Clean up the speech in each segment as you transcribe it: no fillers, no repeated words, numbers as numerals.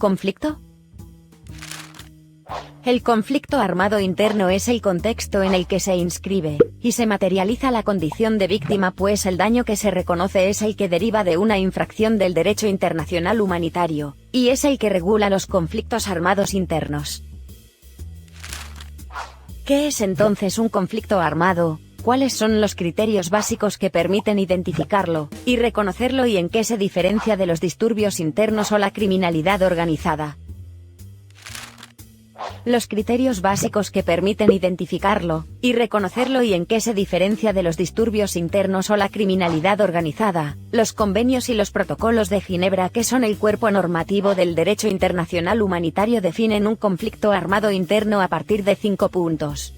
¿Conflicto? El conflicto armado interno es el contexto en el que se inscribe y se materializa la condición de víctima, pues el daño que se reconoce es el que deriva de una infracción del derecho internacional humanitario, y es el que regula los conflictos armados internos. ¿Qué es entonces un conflicto armado? ¿Cuáles son los criterios básicos que permiten identificarlo y reconocerlo, y en qué se diferencia de los disturbios internos o la criminalidad organizada? Los criterios básicos que permiten identificarlo y reconocerlo, y en qué se diferencia de los disturbios internos o la criminalidad organizada. Los convenios y los protocolos de Ginebra, que son el cuerpo normativo del derecho internacional humanitario, definen un conflicto armado interno a partir de 5 puntos.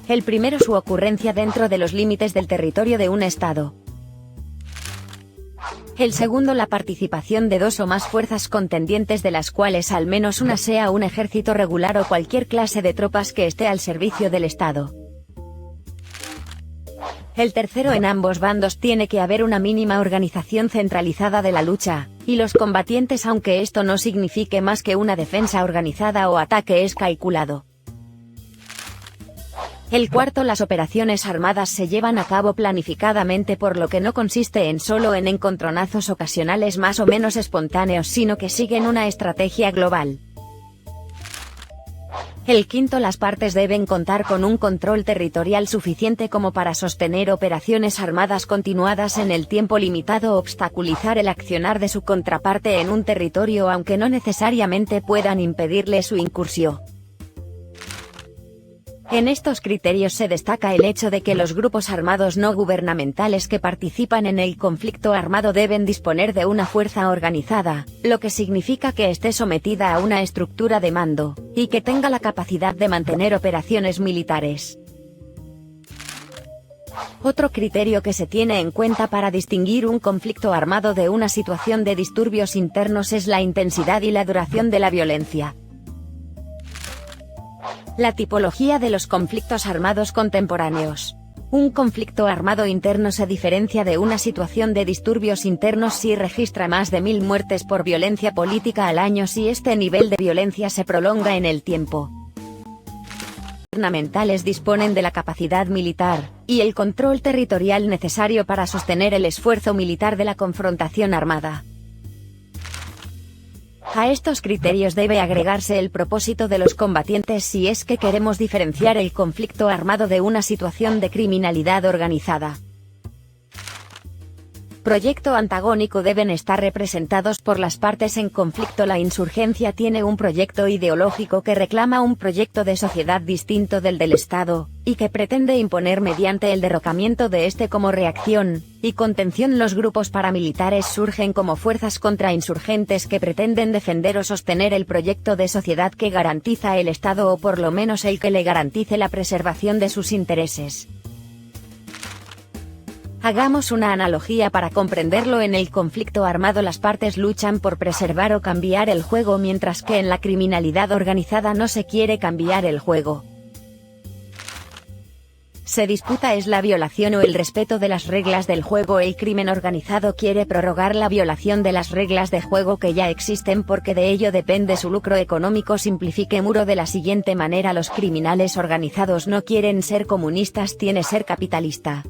El primero, su ocurrencia dentro de los límites del territorio de un Estado. El segundo, la participación de 2 o más fuerzas contendientes, de las cuales al menos una sea un ejército regular o cualquier clase de tropas que esté al servicio del Estado. El tercero, en ambos bandos tiene que haber una mínima organización centralizada de la lucha, y los combatientes, aunque esto no signifique más que una defensa organizada o ataque, es calculado. El cuarto, las operaciones armadas se llevan a cabo planificadamente, por lo que no consiste en solo en encontronazos ocasionales más o menos espontáneos, sino que siguen una estrategia global. El quinto, las partes deben contar con un control territorial suficiente como para sostener operaciones armadas continuadas en el tiempo limitado o obstaculizar el accionar de su contraparte en un territorio, aunque no necesariamente puedan impedirle su incursión. En estos criterios se destaca el hecho de que los grupos armados no gubernamentales que participan en el conflicto armado deben disponer de una fuerza organizada, lo que significa que esté sometida a una estructura de mando, y que tenga la capacidad de mantener operaciones militares. Otro criterio que se tiene en cuenta para distinguir un conflicto armado de una situación de disturbios internos es la intensidad y la duración de la violencia. La tipología de los conflictos armados contemporáneos. Un conflicto armado interno se diferencia de una situación de disturbios internos si registra más de 1000 muertes por violencia política al año, si este nivel de violencia se prolonga en el tiempo. Los gubernamentales disponen de la capacidad militar y el control territorial necesario para sostener el esfuerzo militar de la confrontación armada. A estos criterios debe agregarse el propósito de los combatientes si es que queremos diferenciar el conflicto armado de una situación de criminalidad organizada. Proyecto antagónico. Deben estar representados por las partes en conflicto. La insurgencia tiene un proyecto ideológico que reclama un proyecto de sociedad distinto del Estado, y que pretende imponer mediante el derrocamiento de este como reacción y contención. Los grupos paramilitares surgen como fuerzas contrainsurgentes que pretenden defender o sostener el proyecto de sociedad que garantiza el Estado, o por lo menos el que le garantice la preservación de sus intereses. Hagamos una analogía para comprenderlo. En el conflicto armado las partes luchan por preservar o cambiar el juego, mientras que en la criminalidad organizada no se quiere cambiar el juego. Se disputa es la violación o el respeto de las reglas del juego. El crimen organizado quiere prorrogar la violación de las reglas de juego que ya existen, porque de ello depende su lucro económico. Simplifiquémoslo de la siguiente manera: los criminales organizados no quieren ser comunistas, tiene ser capitalista.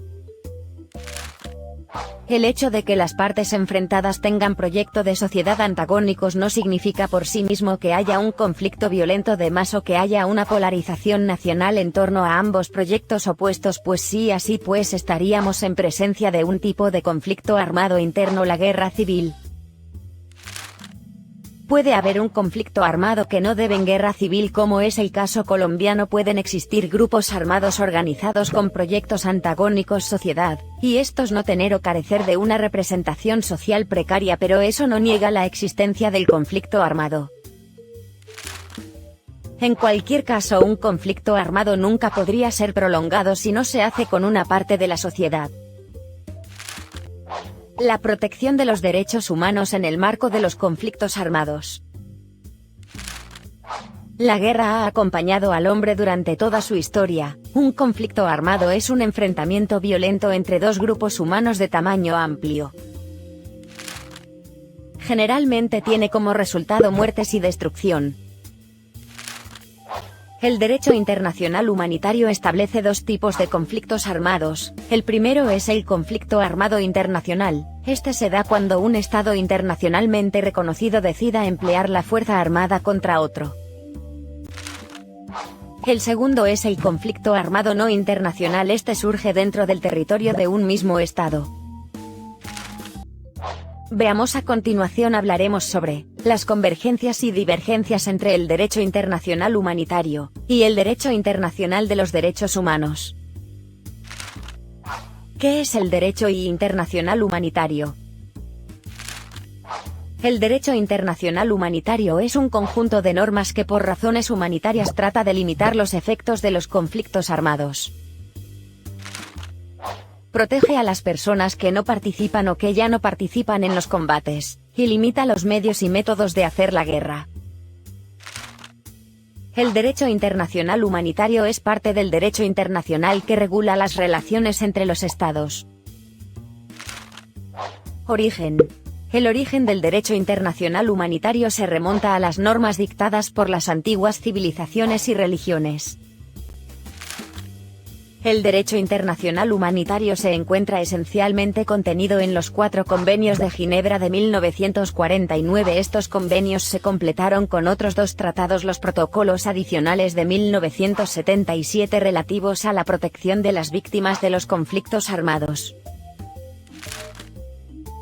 El hecho de que las partes enfrentadas tengan proyecto de sociedad antagónicos no significa por sí mismo que haya un conflicto violento de más o que haya una polarización nacional en torno a ambos proyectos opuestos, pues sí, así pues estaríamos en presencia de un tipo de conflicto armado interno, la guerra civil. Puede haber un conflicto armado que no debe en guerra civil, como es el caso colombiano. Pueden existir grupos armados organizados con proyectos antagónicos sociedad, y estos no tener o carecer de una representación social precaria, pero eso no niega la existencia del conflicto armado. En cualquier caso, un conflicto armado nunca podría ser prolongado si no se hace con una parte de la sociedad. La protección de los derechos humanos en el marco de los conflictos armados. La guerra ha acompañado al hombre durante toda su historia. Un conflicto armado es un enfrentamiento violento entre dos grupos humanos de tamaño amplio. Generalmente tiene como resultado muertes y destrucción. El derecho internacional humanitario establece dos tipos de conflictos armados. El primero es el conflicto armado internacional. Este se da cuando un Estado internacionalmente reconocido decida emplear la fuerza armada contra otro. El segundo es el conflicto armado no internacional. Este surge dentro del territorio de un mismo Estado. Veamos a continuación. Hablaremos sobre las convergencias y divergencias entre el derecho internacional humanitario y el derecho internacional de los derechos humanos. ¿Qué es el derecho internacional humanitario? El derecho internacional humanitario es un conjunto de normas que por razones humanitarias trata de limitar los efectos de los conflictos armados. Protege a las personas que no participan o que ya no participan en los combates, y limita los medios y métodos de hacer la guerra. El derecho internacional humanitario es parte del derecho internacional que regula las relaciones entre los estados. Origen. El origen del derecho internacional humanitario se remonta a las normas dictadas por las antiguas civilizaciones y religiones. El derecho internacional humanitario se encuentra esencialmente contenido en los 4 convenios de Ginebra de 1949. Estos convenios se completaron con otros 2 tratados, los protocolos adicionales de 1977 relativos a la protección de las víctimas de los conflictos armados.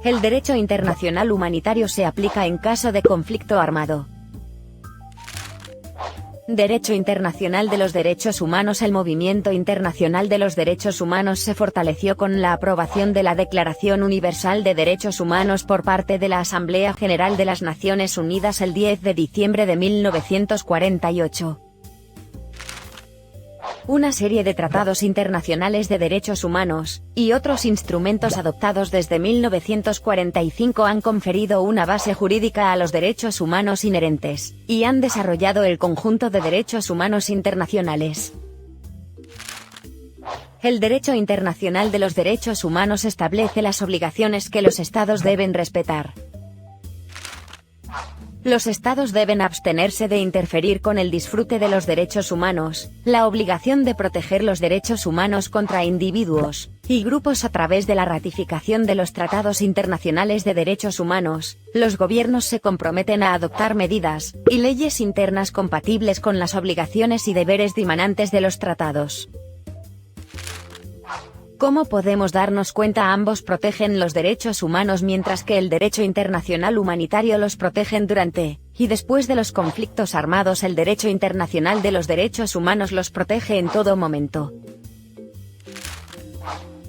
El derecho internacional humanitario se aplica en caso de conflicto armado. Derecho internacional de los derechos humanos. El movimiento internacional de los derechos humanos se fortaleció con la aprobación de la Declaración Universal de Derechos Humanos por parte de la Asamblea General de las Naciones Unidas el 10 de diciembre de 1948. Una serie de tratados internacionales de derechos humanos, y otros instrumentos adoptados desde 1945 han conferido una base jurídica a los derechos humanos inherentes, y han desarrollado el conjunto de derechos humanos internacionales. El derecho internacional de los derechos humanos establece las obligaciones que los estados deben respetar. Los estados deben abstenerse de interferir con el disfrute de los derechos humanos, la obligación de proteger los derechos humanos contra individuos y grupos a través de la ratificación de los tratados internacionales de derechos humanos. Los gobiernos se comprometen a adoptar medidas y leyes internas compatibles con las obligaciones y deberes dimanantes de los tratados. ¿Cómo podemos darnos cuenta? Ambos protegen los derechos humanos mientras que el derecho internacional humanitario los protegen durante y después de los conflictos armados. El derecho internacional de los derechos humanos los protege en todo momento.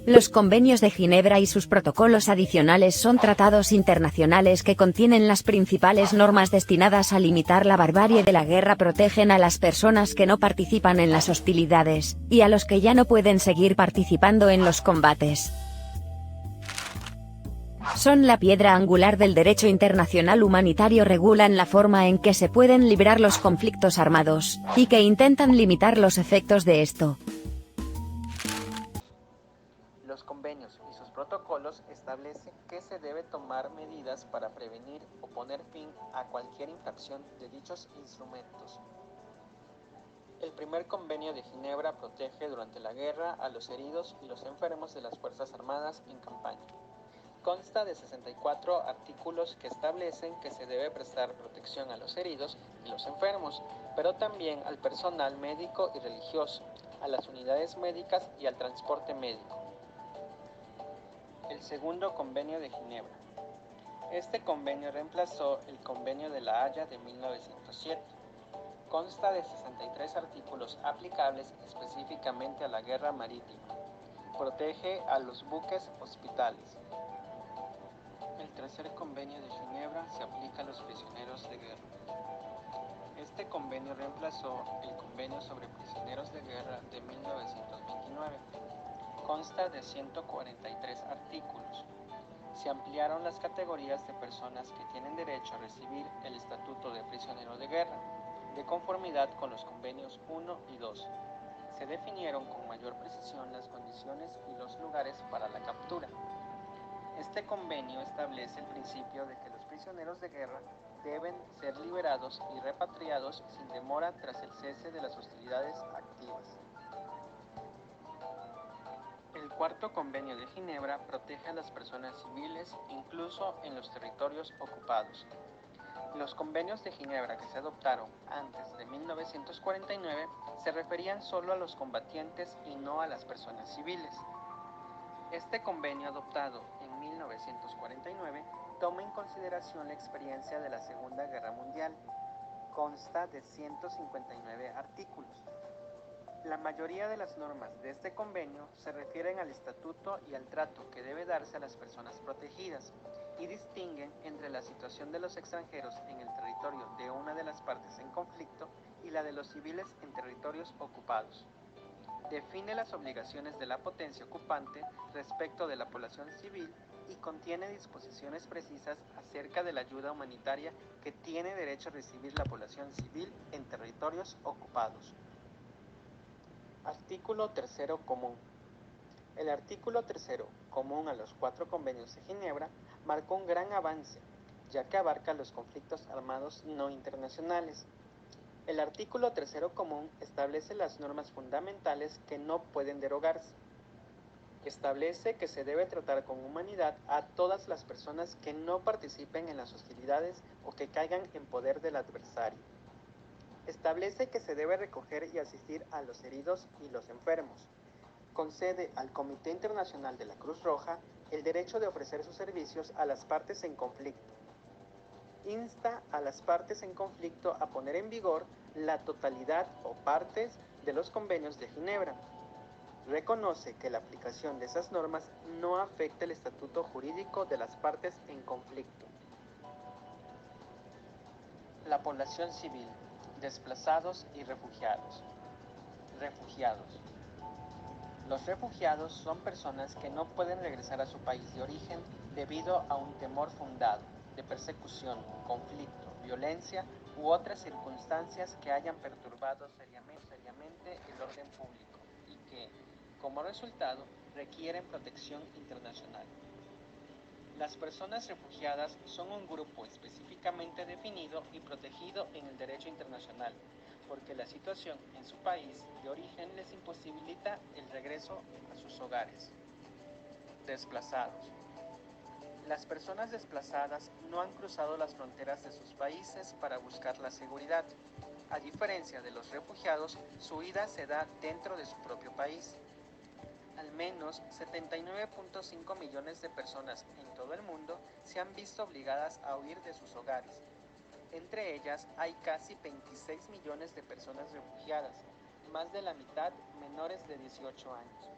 Los convenios de Ginebra y sus protocolos adicionales son tratados internacionales que contienen las principales normas destinadas a limitar la barbarie de la guerra. Protegen a las personas que no participan en las hostilidades, y a los que ya no pueden seguir participando en los combates. Son la piedra angular del derecho internacional humanitario. Regulan la forma en que se pueden librar los conflictos armados, y que intentan limitar los efectos de esto. Los convenios y sus protocolos establecen que se debe tomar medidas para prevenir o poner fin a cualquier infracción de dichos instrumentos. El primer convenio de Ginebra protege durante la guerra a los heridos y los enfermos de las Fuerzas Armadas en campaña. Consta de 64 artículos que establecen que se debe prestar protección a los heridos y los enfermos, pero también al personal médico y religioso, a las unidades médicas y al transporte médico. El segundo convenio de Ginebra. Este convenio reemplazó el convenio de La Haya de 1907. Consta de 63 artículos aplicables específicamente a la guerra marítima. Protege a los buques hospitales. El tercer convenio de Ginebra se aplica a los prisioneros de guerra. Este convenio reemplazó el convenio sobre prisioneros de guerra de 1929. Consta de 143 artículos. Se ampliaron las categorías de personas que tienen derecho a recibir el estatuto de prisionero de guerra, de conformidad con los convenios 1 y 2. Se definieron con mayor precisión las condiciones y los lugares para la captura. Este convenio establece el principio de que los prisioneros de guerra deben ser liberados y repatriados sin demora tras el cese de las hostilidades activas. El Cuarto Convenio de Ginebra protege a las personas civiles incluso en los territorios ocupados. Los convenios de Ginebra que se adoptaron antes de 1949 se referían solo a los combatientes y no a las personas civiles. Este convenio adoptado en 1949 toma en consideración la experiencia de la Segunda Guerra Mundial. Consta de 159 artículos. La mayoría de las normas de este convenio se refieren al estatuto y al trato que debe darse a las personas protegidas y distinguen entre la situación de los extranjeros en el territorio de una de las partes en conflicto y la de los civiles en territorios ocupados. Define las obligaciones de la potencia ocupante respecto de la población civil y contiene disposiciones precisas acerca de la ayuda humanitaria que tiene derecho a recibir la población civil en territorios ocupados. Artículo 3 común. El artículo 3, común a los 4 convenios de Ginebra, marcó un gran avance, ya que abarca los conflictos armados no internacionales. El artículo 3 común establece las normas fundamentales que no pueden derogarse. Establece que se debe tratar con humanidad a todas las personas que no participen en las hostilidades o que caigan en poder del adversario. Establece que se debe recoger y asistir a los heridos y los enfermos. Concede al Comité Internacional de la Cruz Roja el derecho de ofrecer sus servicios a las partes en conflicto. Insta a las partes en conflicto a poner en vigor la totalidad o partes de los convenios de Ginebra. Reconoce que la aplicación de esas normas no afecta el estatuto jurídico de las partes en conflicto. La población civil, desplazados y refugiados. Refugiados. Los refugiados son personas que no pueden regresar a su país de origen debido a un temor fundado de persecución, conflicto, violencia u otras circunstancias que hayan perturbado seriamente el orden público y que, como resultado, requieren protección internacional. Las personas refugiadas son un grupo específicamente definido y protegido en el derecho internacional, porque la situación en su país de origen les imposibilita el regreso a sus hogares. Desplazados. Las personas desplazadas no han cruzado las fronteras de sus países para buscar la seguridad. A diferencia de los refugiados, su huida se da dentro de su propio país. Al menos 79.5 millones de personas en todo el mundo se han visto obligadas a huir de sus hogares. Entre ellas hay casi 26 millones de personas refugiadas, más de la mitad menores de 18 años.